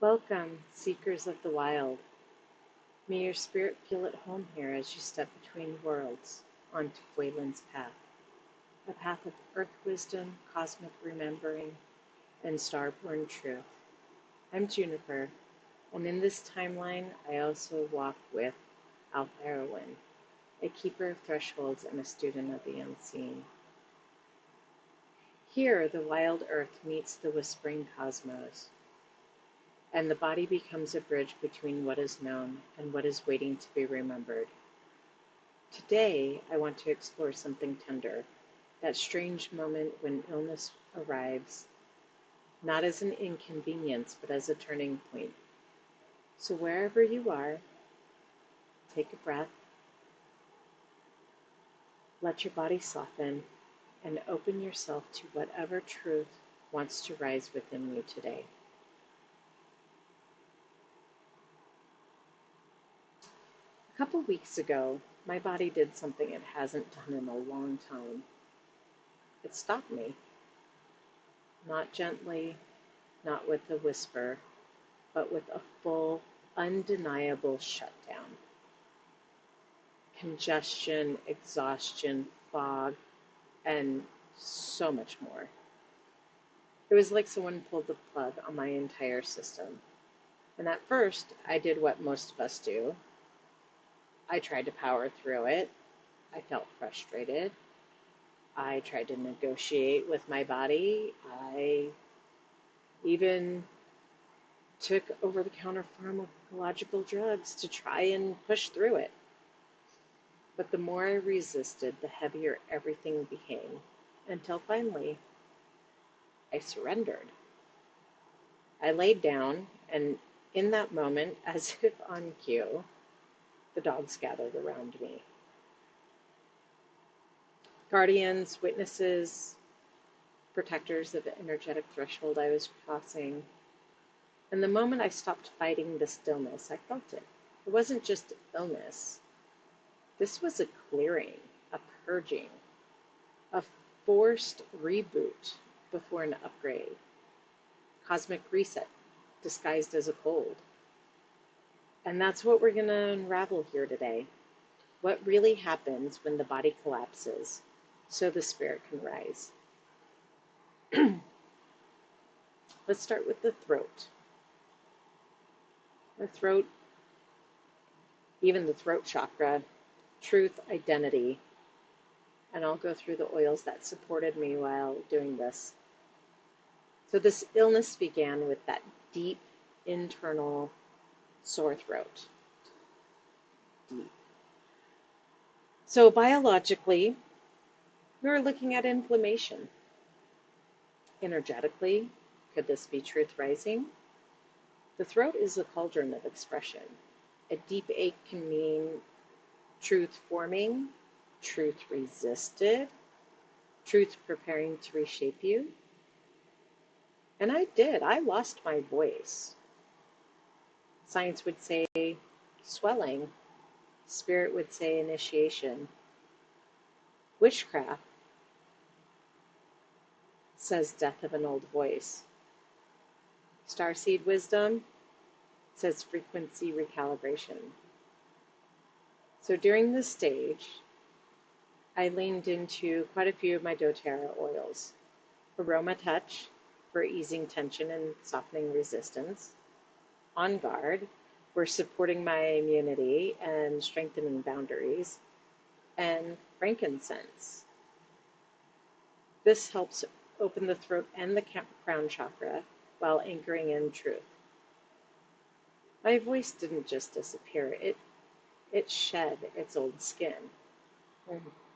Welcome, seekers of the wild. May your spirit feel at home here as you step between worlds onto Faolán's path, a path of earth wisdom, cosmic remembering, and star-born truth. I'm Juniper, and in this timeline, I also walk with Faolán, a keeper of thresholds and a student of the unseen. Here, the wild earth meets the whispering cosmos, and the body becomes a bridge between what is known and what is waiting to be remembered. Today, I want to explore something tender, that strange moment when illness arrives, not as an inconvenience, but as a turning point. So wherever you are, take a breath, let your body soften, and open yourself to whatever truth wants to rise within you today. A couple weeks ago, my body did something it hasn't done in a long time. It stopped me. Not gently, not with a whisper, but with a full, undeniable shutdown. Congestion, exhaustion, fog, and so much more. It was like someone pulled the plug on my entire system. And at first, I did what most of us do. I tried to power through it. I felt frustrated. I tried to negotiate with my body. I even took over-the-counter pharmacological drugs to try and push through it. But the more I resisted, the heavier everything became, until finally, I surrendered. I laid down, and in that moment, as if on cue, the dogs gathered around me. Guardians, witnesses, protectors of the energetic threshold I was crossing. And the moment I stopped fighting the stillness, I felt it. It wasn't just illness. This was a clearing, a purging, a forced reboot before an upgrade. Cosmic reset disguised as a cold. And that's what we're going to unravel here today. What really happens when the body collapses so the spirit can rise. Let's start with the throat. The throat, even the throat chakra, truth, identity, and I'll go through the oils that supported me while doing this. So this illness began with that deep internal sore throat. Deep. So biologically, we're looking at inflammation. Energetically, could this be truth rising? The throat is a cauldron of expression. A deep ache can mean truth forming, truth resisted, truth preparing to reshape you. And I did. I lost my voice. Science would say swelling. Spirit would say initiation. Witchcraft says death of an old voice. Starseed wisdom says frequency recalibration. So during this stage, I leaned into quite a few of my doTERRA oils. Aroma Touch for easing tension and softening resistance. On Guard for supporting my immunity and strengthening boundaries. And frankincense. This helps open the throat and the crown chakra while anchoring in truth. My voice didn't just disappear, it shed its old skin.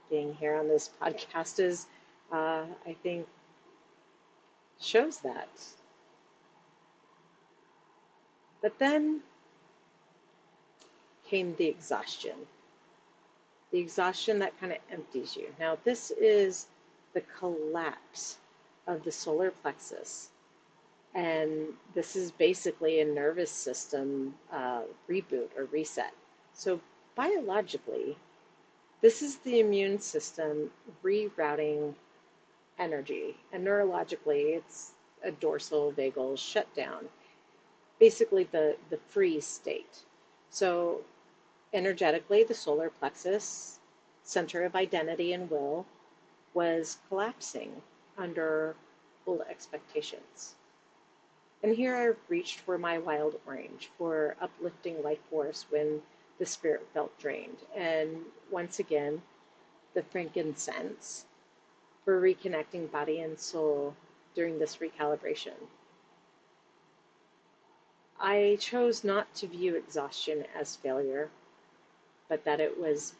Being here on this podcast is, I think, shows that. But then came the exhaustion. The exhaustion that kind of empties you. Now, this is the collapse of the solar plexus. And this is basically a nervous system reboot or reset. So biologically, this is the immune system rerouting energy. And neurologically, it's a dorsal vagal shutdown. basically the freeze state. So energetically, the solar plexus, center of identity and will, was collapsing under old expectations. And here I reached for my wild orange, for uplifting life force when the spirit felt drained. And once again, the frankincense for reconnecting body and soul during this recalibration. I chose not to view exhaustion as failure, but that it was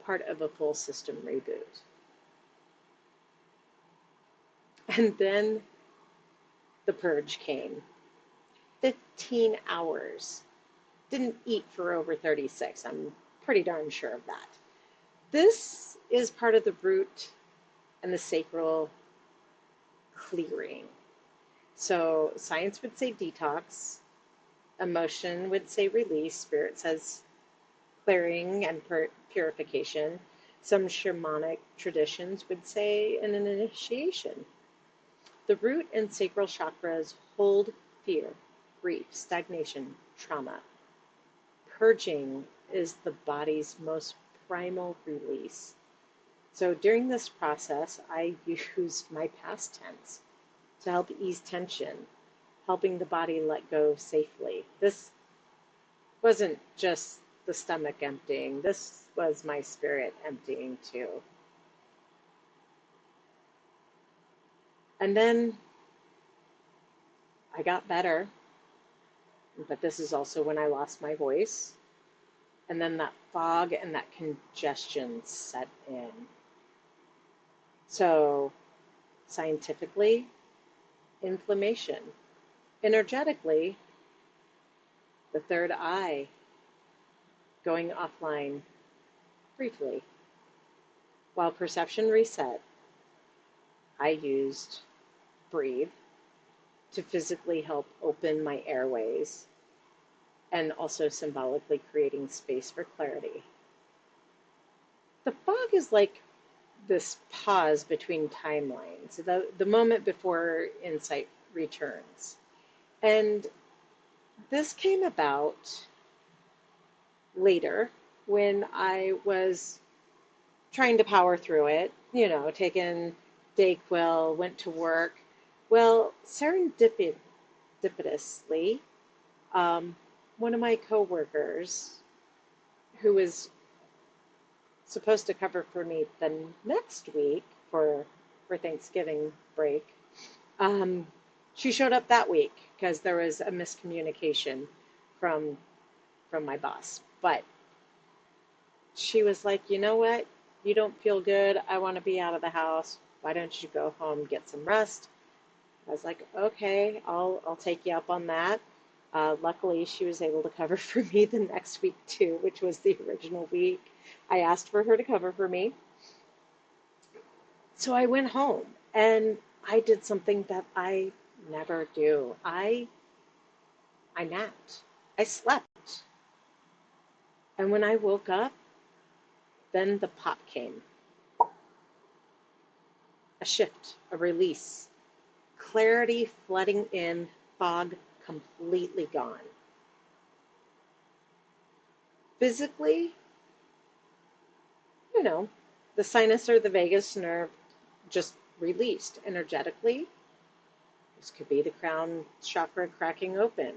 part of a full system reboot. And then the purge came. 15 hours. Didn't eat for over 36. I'm pretty darn sure of that. This is part of the root and the sacral clearing. So science would say detox, emotion would say release, spirit says clearing and purification. Some shamanic traditions would say an initiation. The root and sacral chakras hold fear, grief, stagnation, trauma. Purging is the body's most primal release. So during this process, I used my past tense to help ease tension, helping the body let go safely. This wasn't just the stomach emptying, this was my spirit emptying too. And then I got better, but this is also when I lost my voice. And then that fog and that congestion set in. So, scientifically, inflammation. Energetically, the third eye going offline briefly. While perception reset, I used breathe to physically help open my airways and also symbolically creating space for clarity. The fog is like this pause between timelines, the moment before insight returns. And this came about later when I was trying to power through it, taking Dayquil, went to work. Well, serendipitously, one of my coworkers, who was supposed to cover for me the next week for Thanksgiving break, she showed up that week because there was a miscommunication from my boss. But she was like, you know what? You don't feel good. I want to be out of the house. Why don't you go home, get some rest? I was like, okay, I'll take you up on that. Luckily, she was able to cover for me the next week too, which was the original week I asked for her to cover for me. So I went home and I did something that I never do. I napped. I slept. And when I woke up, then the pop came. A shift, a release, clarity flooding in, fog completely gone. Physically, the sinus or the vagus nerve just released. Energetically, this could be the crown chakra cracking open.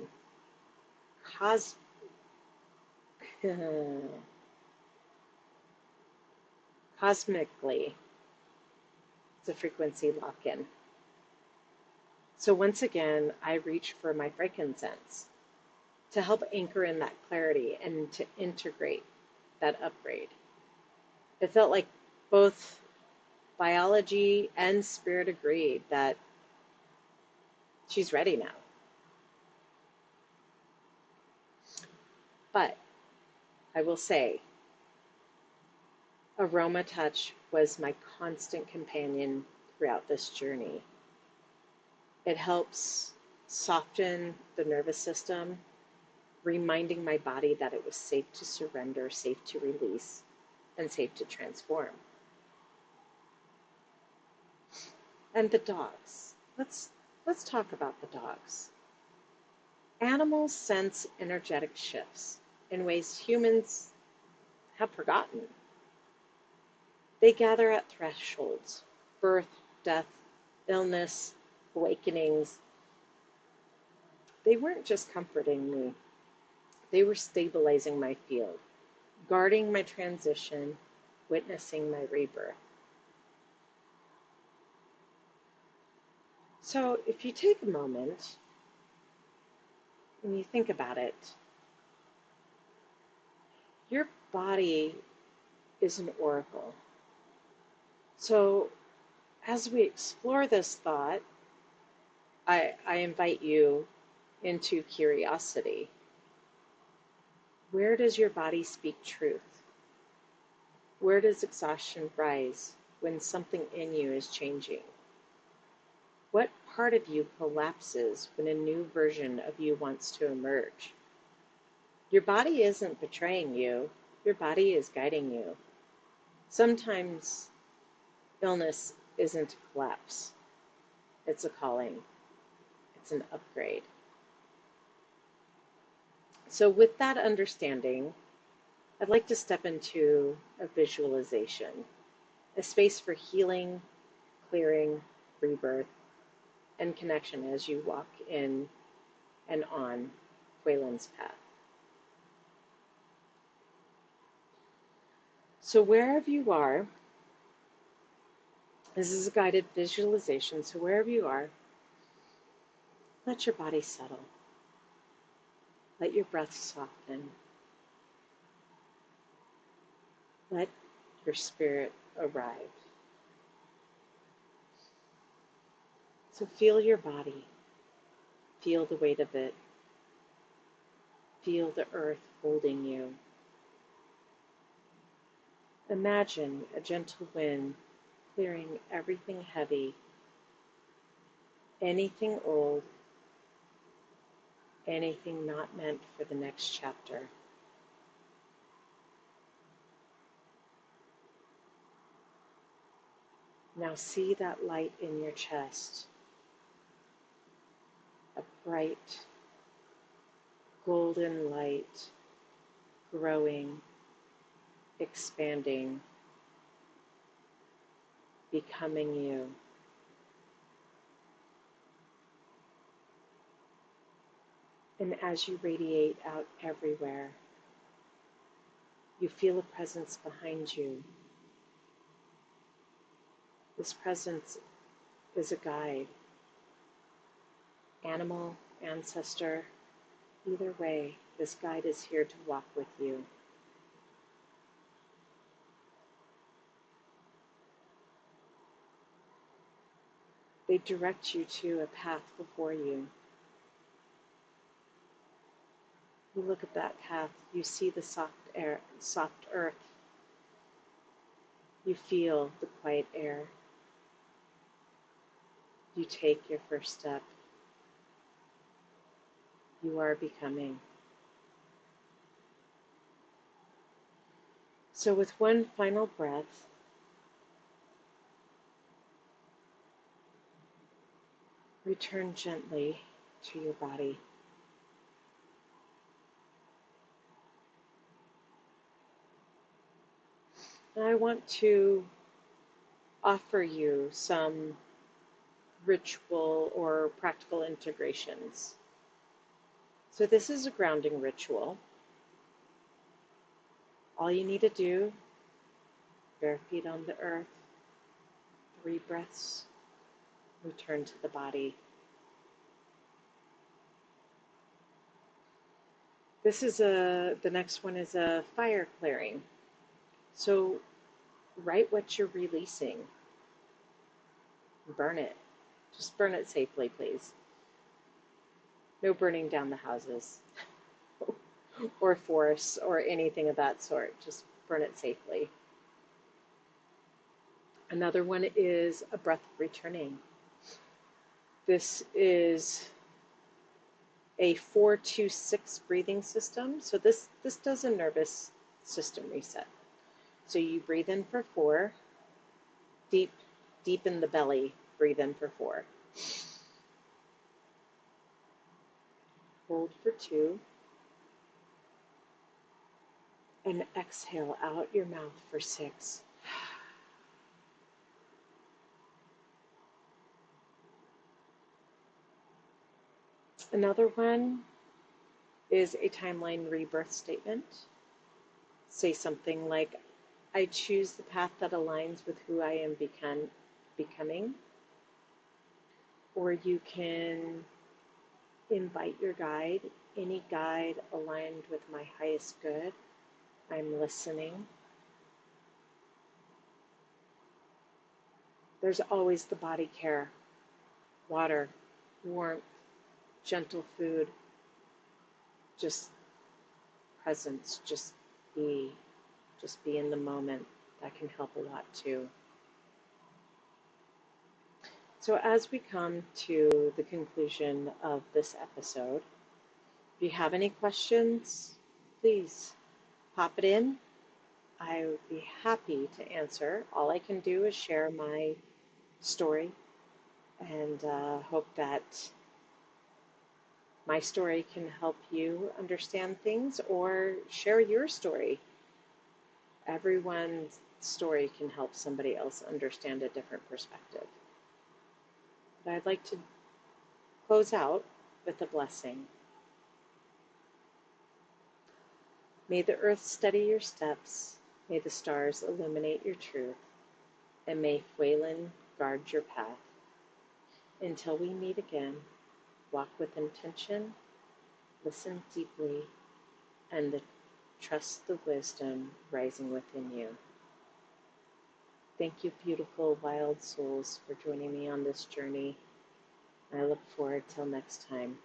Cosmically, it's a frequency lock-in. So once again, I reach for my frankincense to help anchor in that clarity and to integrate that upgrade. It felt like both biology and spirit agreed that she's ready now. But I will say, aroma touch was my constant companion throughout this journey. It helps soften the nervous system, reminding my body that it was safe to surrender, safe to release, and safe to transform. And the dogs. Let's talk about the dogs. Animals sense energetic shifts in ways humans have forgotten. They gather at thresholds: birth, death, illness, awakenings. They weren't just comforting me, they were stabilizing my field, guarding my transition, witnessing my rebirth. So, if you take a moment and you think about it, your body is an oracle. So, as we explore this thought, I invite you into curiosity. Where does your body speak truth? Where does exhaustion rise when something in you is changing? What part of you collapses when a new version of you wants to emerge? Your body isn't betraying you, your body is guiding you. Sometimes illness isn't a collapse, it's a calling, it's an upgrade. So, with that understanding, I'd like to step into a visualization, a space for healing, clearing, rebirth, and connection as you walk in and on Faolán's path. So wherever you are, this is a guided visualization, so wherever you are, let your body settle. Let your breath soften. Let your spirit arrive. So feel your body. Feel the weight of it. Feel the earth holding you. Imagine a gentle wind clearing everything heavy, anything old, anything not meant for the next chapter. Now see that light in your chest, a bright golden light growing, expanding, becoming you. And as you radiate out everywhere, you feel a presence behind you. This presence is a guide, animal, ancestor, either way, this guide is here to walk with you. They direct you to a path before you. You look at that path, you see the soft earth. You feel the quiet air. You take your first step. You are becoming. So with one final breath, return gently to your body. And I want to offer you some ritual or practical integrations. So this is a grounding ritual. All you need to do, bare feet on the earth, 3 breaths, return to the body. The next one is a fire clearing. So write what you're releasing. Burn it. Just burn it safely, please. No burning down the houses or forests or anything of that sort. Just burn it safely. Another one is a breath returning. This is a 4-2-6 breathing system. So this does a nervous system reset. So you breathe in for 4, deep in the belly, breathe in for 4. Hold for 2. And exhale out your mouth for 6. Another one is a timeline rebirth statement. Say something like, I choose the path that aligns with who I am becoming. Or you can invite your guide, any guide aligned with my highest good. I'm listening. There's always the body care, water, warmth, gentle food, just presence, just be in the moment. That can help a lot too. So as we come to the conclusion of this episode, if you have any questions, please pop it in. I would be happy to answer. All I can do is share my story and hope that my story can help you understand things, or share your story. Everyone's story can help somebody else understand a different perspective. But I'd like to close out with a blessing. May the earth steady your steps, may the stars illuminate your truth, and may Faolán guard your path. Until we meet again, walk with intention, listen deeply, and trust the wisdom rising within you. Thank you, beautiful wild souls, for joining me on this journey. I look forward till next time.